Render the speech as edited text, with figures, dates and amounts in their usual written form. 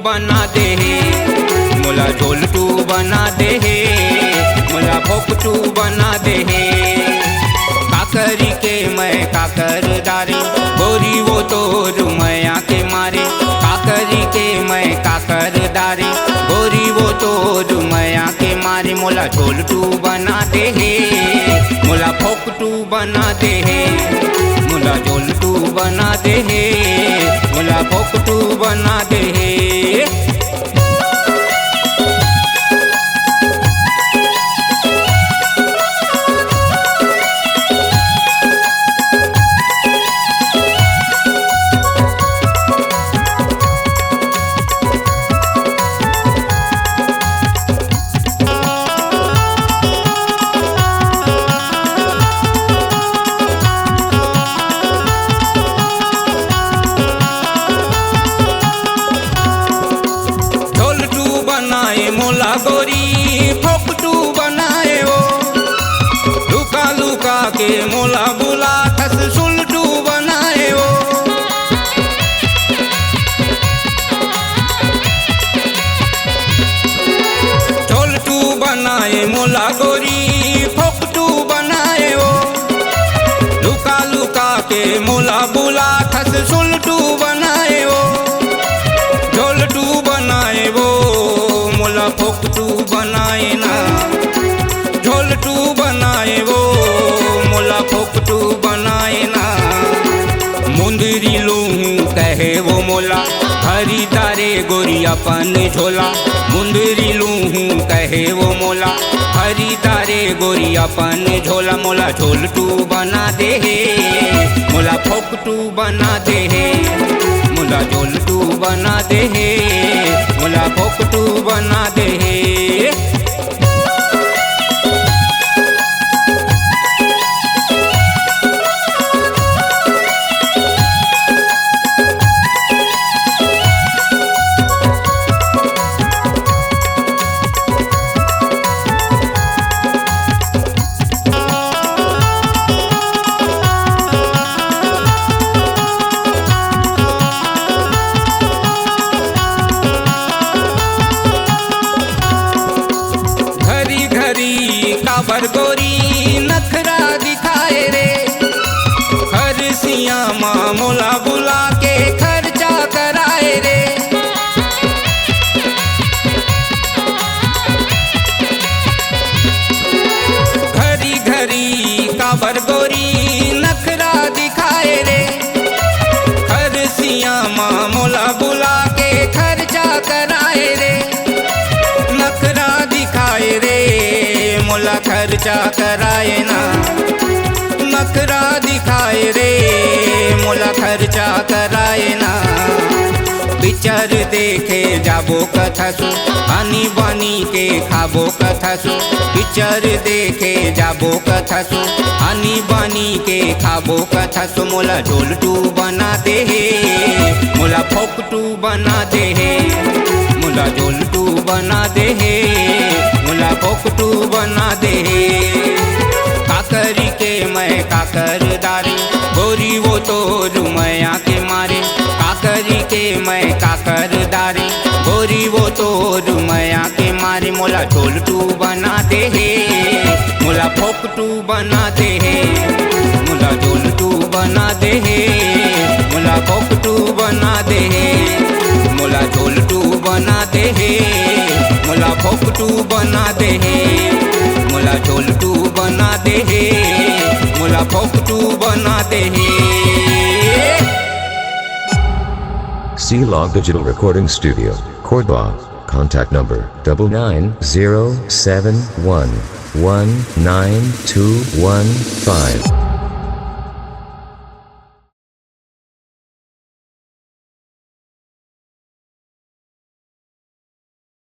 बना दे मोला झोलटू बना दे मोला फोकटू बना दे काकरी के मैं काकर दारी गोरी वो तो रुमया के मारे काकरी के मैं काकर दारी गोरी वो तो रुमया के मारे मोला झोलटू बना दे मोला फोकटू बना दे मोला झोलटू बना दे मोला फोकटू बना दे मोला गोरी फोकटू बनाए वो लुका लुका के मोला बुला ठस सुलटू बनाए वो झोलटू बनाए मोला गोरी फोकटू बनाए वो लुका लुका के मोला बुला ठस सुलटू बनाए वो झोलटू बनाए वो मोला फोकटू बनाए ना झोलटू बनाए वो मोला फोकटू बनाए ना मुंदरी लूँ कहे वो मोला खरीदारे गोरी अपन झोला मुंदरी लूँ कहे वो मोला खरीदारे गोरी अपन झोला मोला झोलटू बना दे मोला फोकटू बना दे मोला झोलटू बना दे मोला फोकटू बना दे काबर गोरी नखरा दिखाए रे खरसिया माँ मोला बुला के खर्चा कराए रे घरी घरी काबर गोरी नखरा दिखाए रे खरसिया माँ मोला बुला के खर्चा कराए रे नखरा दिखाए रे मोला खर्चा कराए ना नखरा दिखाए रे मोला खर्चा कराए ना पिक्चर देखे जाबो कथसु आनी बानी के खाबो कथसु पिक्चर देखे जाबो कथसु आनी बानी के खाबो कथसु मोला झोलटू बना दे मोला फोकटू बना दे मोला झोलटू बना दे मोला फोकटू बना दे काकरी के मैं काकर दारी गोरी वो तो रुमया के मारे काकरी के मैं काकर दारी गोरी वो तो रुमया के मारे मोला झोलटू बना दे मोला फोकटू बना दे मोला झोलटू बना दे मोला फोकटू बना दे मोला झोलटू बना दे मोला फोकटू बना दे मोला झोलटू बना दे मोला फोकटू बना दे C-Log Digital Recording Studio, Cordoba. Contact number 99071192115.